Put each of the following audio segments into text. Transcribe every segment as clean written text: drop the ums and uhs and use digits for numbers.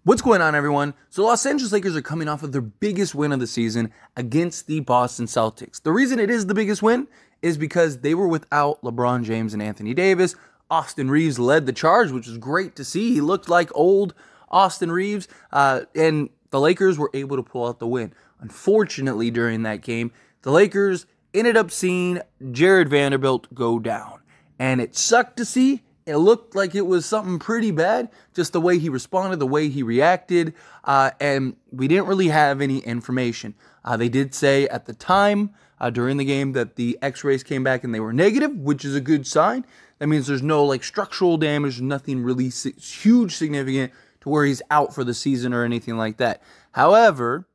What's going on, everyone? So Los Angeles Lakers are coming off of their biggest win of the season against the Boston Celtics. The reason it is the biggest win is because they were without LeBron James and Anthony Davis. Austin Reeves led the charge, which was great to see. He looked like old Austin Reeves, and the Lakers were able to pull out the win. Unfortunately, during that game, the Lakers ended up seeing Jarred Vanderbilt go down, and it sucked to see. It looked like it was something pretty bad, just the way he responded, the way he reacted, and we didn't really have any information. They did say at the time during the game that the x-rays came back and they were negative, which is a good sign. That means there's no structural damage, nothing really huge significant to where he's out for the season or anything like that. However,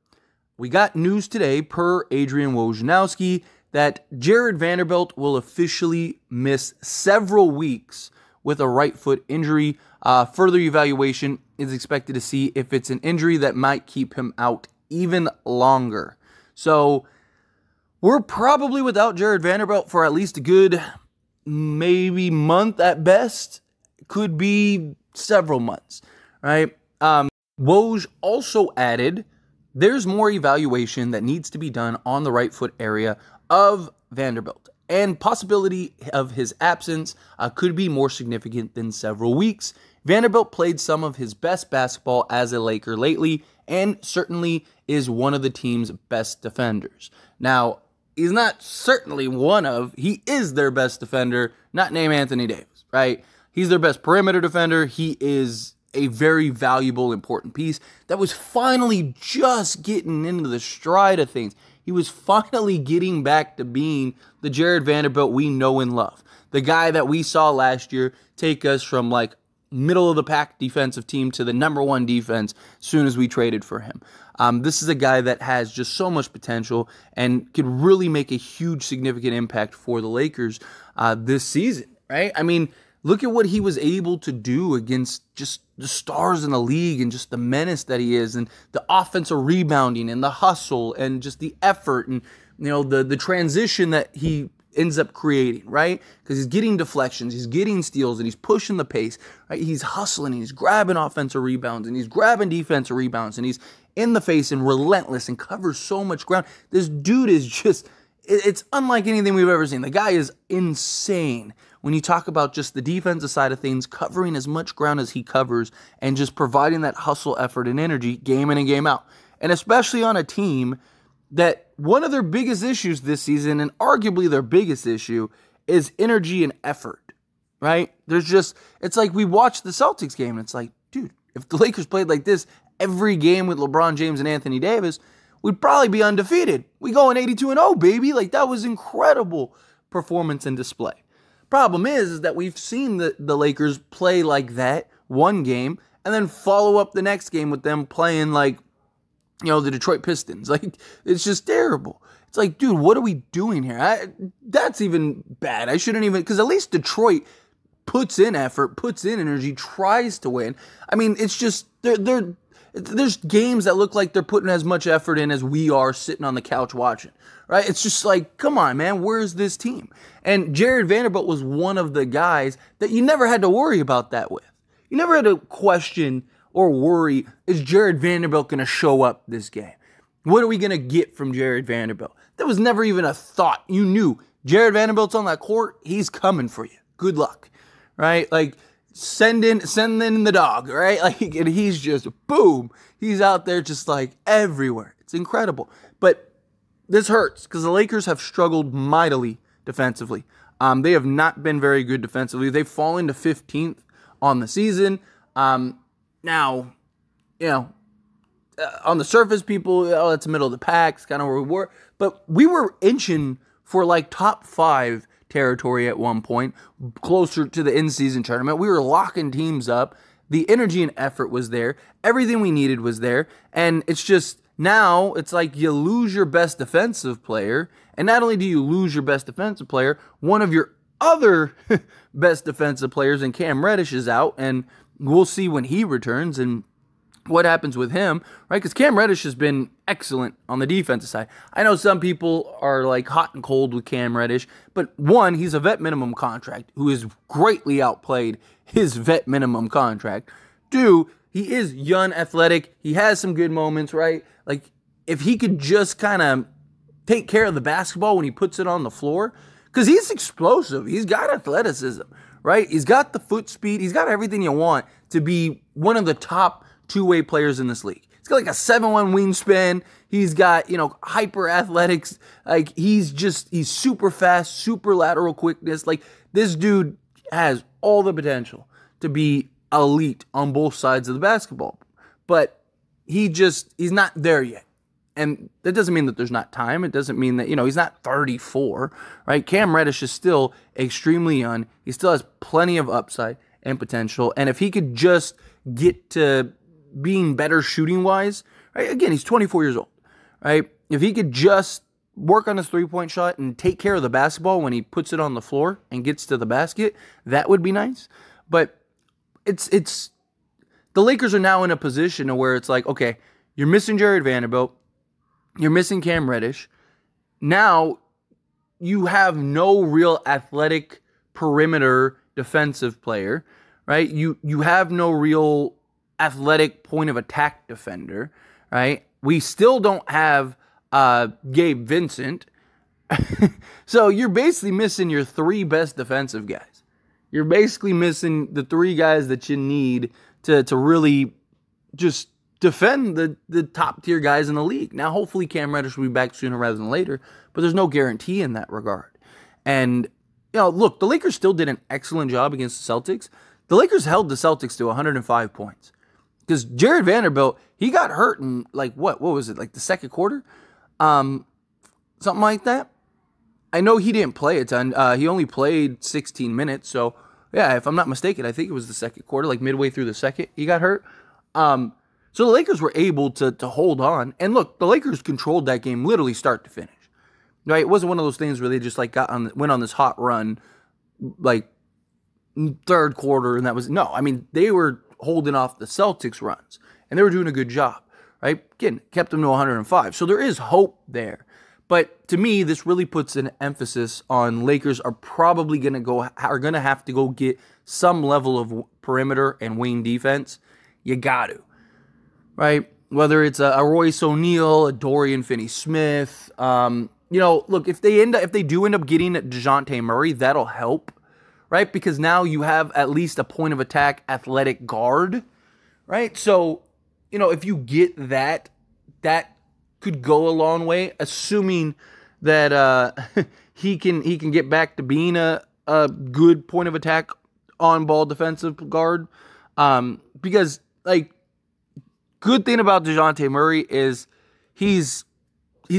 we got news today per Adrian Wojnarowski that Jarred Vanderbilt will officially miss several weeks with a right foot injury. Further evaluation is expected to see if it's an injury that might keep him out even longer. So we're probably without Jarred Vanderbilt for at least a good maybe month at best. Could be several months, right? Woj also added there's more evaluation that needs to be done on the right foot area of Vanderbilt, and possibility of his absence could be more significant than several weeks. Vanderbilt played some of his best basketball as a Laker lately, and certainly is one of the team's best defenders. Now, he's not certainly he is their best defender, not named Anthony Davis, right? He's their best perimeter defender. He is a very valuable, important piece that was finally just getting into the stride of things. He was finally getting back to being the Jarred Vanderbilt we know and love. The guy that we saw last year take us from middle of the pack defensive team to the #1 defense as soon as we traded for him. This is a guy that has just so much potential and could really make a huge significant impact for the Lakers this season, right? I mean, look at what he was able to do against just the stars in the league and just the menace that he is, and the offensive rebounding and the hustle and just the effort and the transition that he ends up creating, right? Because he's getting deflections, he's getting steals, and he's pushing the pace, right? He's hustling, and he's grabbing offensive rebounds, and he's grabbing defensive rebounds, and he's in the face and relentless and covers so much ground. This dude is just, it's unlike anything we've ever seen. The guy is insane. When you talk about just the defensive side of things, covering as much ground as he covers and just providing that hustle, effort, and energy game in and game out. And especially on a team that one of their biggest issues this season, and arguably their biggest issue, is energy and effort, right? It's like we watched the Celtics game, and it's like, dude, if the Lakers played like this every game with LeBron James and Anthony Davis, we'd probably be undefeated. We go in 82-0, baby. That was incredible performance and display. Problem is that we've seen the Lakers play like that one game and then follow up the next game with them playing the Detroit Pistons. It's just terrible. It's like, dude, what are we doing here? That's even bad. I shouldn't even, because at least Detroit puts in effort, puts in energy, tries to win. I mean, it's just, there's games that look like they're putting as much effort in as we are sitting on the couch watching, right? It's just like, come on, man, where's this team? And Jarred Vanderbilt was one of the guys that you never had to worry about that with. You never had to question or worry, is Jarred Vanderbilt going to show up this game? What are we going to get from Jarred Vanderbilt? That was never even a thought. You knew Jarred Vanderbilt's on that court, he's coming for you. Good luck, right? Send in the dog, right? And he's just, boom, he's out there just everywhere. It's incredible. But this hurts because the Lakers have struggled mightily defensively. They have not been very good defensively. They've fallen to 15th on the season. Now, on the surface, people, it's the middle of the pack. It's kind of where we were. But we were inching for top 5 territory at one point, closer to the in-season tournament. We were locking teams up. The energy and effort was there. Everything we needed was there. And it's just, now it's like you lose your best defensive player. And not only do you lose your best defensive player, one of your other best defensive players in Cam Reddish is out. And we'll see when he returns and what happens with him, right? Because Cam Reddish has been excellent on the defensive side. I know some people are hot and cold with Cam Reddish, but one, he's a vet minimum contract who has greatly outplayed his vet minimum contract. Two, he is young, athletic. He has some good moments, right? Like, if he could just kind of take care of the basketball when he puts it on the floor, because he's explosive. He's got athleticism, right? He's got the foot speed. He's got everything you want to be one of the top two-way players in this league. He's got like a 7'1" wingspan. He's got, hyper athletics. Like, he's super fast, super lateral quickness. Like, this dude has all the potential to be elite on both sides of the basketball. But he's not there yet. And that doesn't mean that there's not time. It doesn't mean that, he's not 34, right? Cam Reddish is still extremely young. He still has plenty of upside and potential. And if he could just get to being better shooting-wise, right? Again, he's 24 years old, right? If he could just work on his three-point shot and take care of the basketball when he puts it on the floor and gets to the basket, that would be nice. But it's the Lakers are now in a position where it's like, okay, you're missing Jarred Vanderbilt. You're missing Cam Reddish. Now you have no real athletic perimeter defensive player, right? You have no real athletic point of attack defender, right? We still don't have Gabe Vincent. So you're basically missing your three best defensive guys. You're basically missing the three guys that you need to really just defend the top-tier guys in the league. Now, hopefully Cam Reddish will be back sooner rather than later, but there's no guarantee in that regard. And, look, the Lakers still did an excellent job against the Celtics. The Lakers held the Celtics to 105 points. Because Jarred Vanderbilt, he got hurt in, what was it, the second quarter? Something like that. I know he didn't play a ton. He only played 16 minutes, so, yeah, if I'm not mistaken, I think it was the second quarter, midway through the second, he got hurt. So the Lakers were able to hold on. And look, the Lakers controlled that game literally start to finish. Right? It wasn't one of those things where they just went on this hot run third quarter and that was no. I mean, they were holding off the Celtics runs and they were doing a good job. Right? Again, kept them to 105. So there is hope there. But to me, this really puts an emphasis on Lakers are probably going to have to go get some level of perimeter and wing defense. You got to. Right? Whether it's a Royce O'Neal, a Dorian Finney-Smith. Look, if they do end up getting DeJounte Murray, that'll help. Right? Because now you have at least a point of attack athletic guard. Right? So, if you get that could go a long way, assuming that he can get back to being a good point of attack on-ball defensive guard. Because, good thing about DeJounte Murray is he's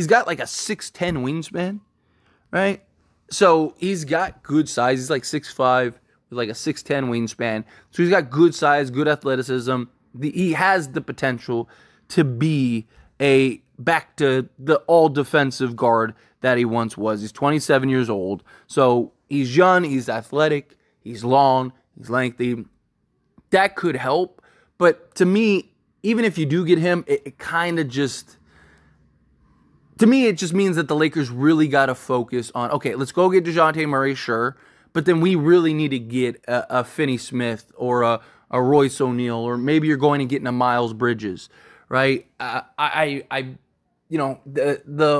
got a 6'10" wingspan, right? So he's got good size. He's 6'5" with a 6'10" wingspan. So he's got good size, good athleticism. He has the potential to be back to the all-defensive guard that he once was. He's 27 years old. So he's young, he's athletic, he's long, he's lengthy. That could help. But to me, even if you do get him, it kind of just... To me, it just means that the Lakers really got to focus on, okay, let's go get DeJounte Murray, sure, but then we really need to get a Finney-Smith or a Royce O'Neal, or maybe you're going and getting a Miles Bridges, right? The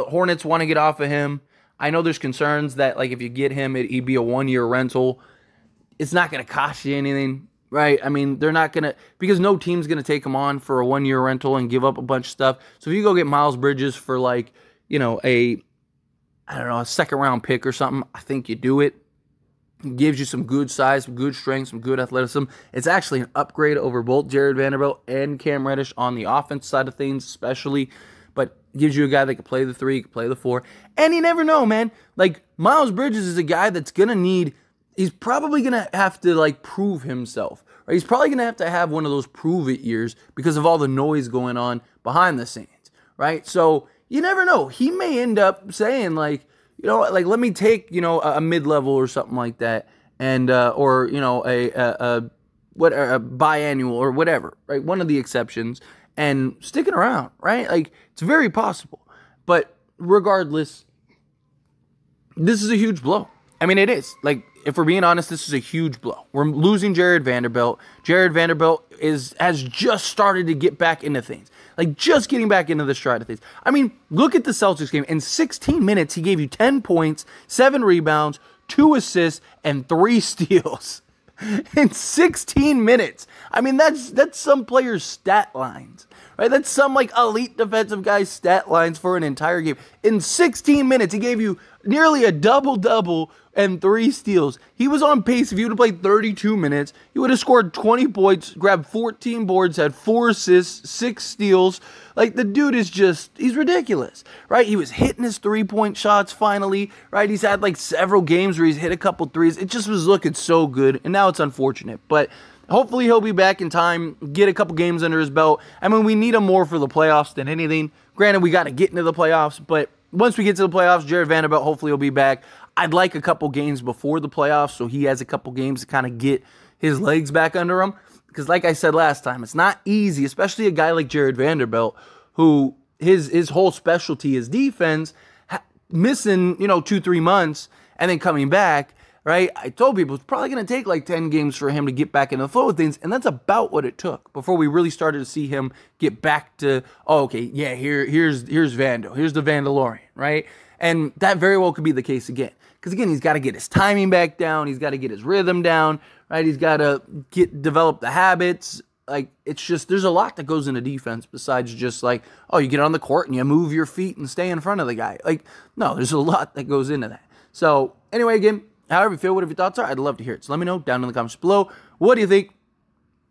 Hornets want to get off of him. I know there's concerns that, if you get him, he'd be a one-year rental. It's not going to cost you anything. Right? I mean, they're not going to, because no team's going to take him on for a one-year rental and give up a bunch of stuff. So if you go get Miles Bridges for a second-round pick or something, I think you do it. It gives you some good size, some good strength, some good athleticism. It's actually an upgrade over both Jarred Vanderbilt and Cam Reddish on the offense side of things, especially. But it gives you a guy that can play the 3, can play the 4. And you never know, man. Miles Bridges is a guy that's going to need... He's probably going to have to, prove himself. Right? He's probably going to have one of those prove-it years because of all the noise going on behind the scenes. Right? So, you never know. He may end up saying, let me take, a mid-level or something like that. And, a biannual or whatever. Right? One of the exceptions. And sticking around. Right? It's very possible. But regardless, this is a huge blow. I mean, it is. if we're being honest, this is a huge blow. We're losing Jarred Vanderbilt. Jarred Vanderbilt has just started to get back into things. Like, just getting back into the stride of things. I mean, look at the Celtics game. In 16 minutes, he gave you 10 points, 7 rebounds, 2 assists, and 3 steals. In 16 minutes. I mean, that's some players' stat lines. Right? That's some, like, elite defensive guy's stat lines for an entire game. In 16 minutes, he gave you nearly a double-double and 3 steals. He was on pace. If he would have played 32 minutes, he would have scored 20 points, grabbed 14 boards, had 4 assists, 6 steals. Like, the dude is just, he's ridiculous, right? He was hitting his 3-point shots finally, right? He's had, like, several games where he's hit a couple threes. It just was looking so good, and now it's unfortunate. But hopefully he'll be back in time, get a couple games under his belt. I mean, we need him more for the playoffs than anything. Granted, we got to get into the playoffs, but once we get to the playoffs, Jarred Vanderbilt hopefully will be back. I'd like a couple games before the playoffs so he has a couple games to kind of get his legs back under him. Because like I said last time, it's not easy, especially a guy like Jarred Vanderbilt, who his whole specialty is defense, missing, 2-3 months and then coming back, right? I told people it's probably going to take like 10 games for him to get back into the flow of things, and that's about what it took before we really started to see him get back to, oh, okay, yeah, here's Vando, here's the Vandalorian, right? And that very well could be the case again. Because again, he's got to get his timing back down, he's got to get his rhythm down, right? He's got to develop the habits. Like, it's just, there's a lot that goes into defense besides just like, oh, you get on the court and you move your feet and stay in front of the guy. Like, no, there's a lot that goes into that. So anyway, again, however you feel, whatever your thoughts are, I'd love to hear it. So let me know down in the comments below. What do you think?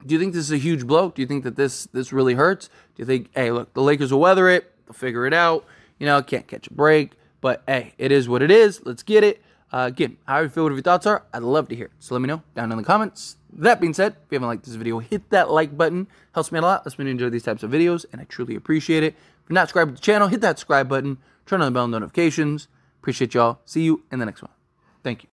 Do you think this is a huge blow? Do you think that this really hurts? Do you think, hey, look, the Lakers will weather it. They'll figure it out. Can't catch a break. But, hey, it is what it is. Let's get it. Again, however you feel, whatever your thoughts are, I'd love to hear it. So let me know down in the comments. That being said, if you haven't liked this video, hit that like button. Helps me out a lot. Lets me enjoy these types of videos, and I truly appreciate it. If you're not subscribed to the channel, hit that subscribe button. Turn on the bell notifications. Appreciate y'all. See you in the next one. Thank you.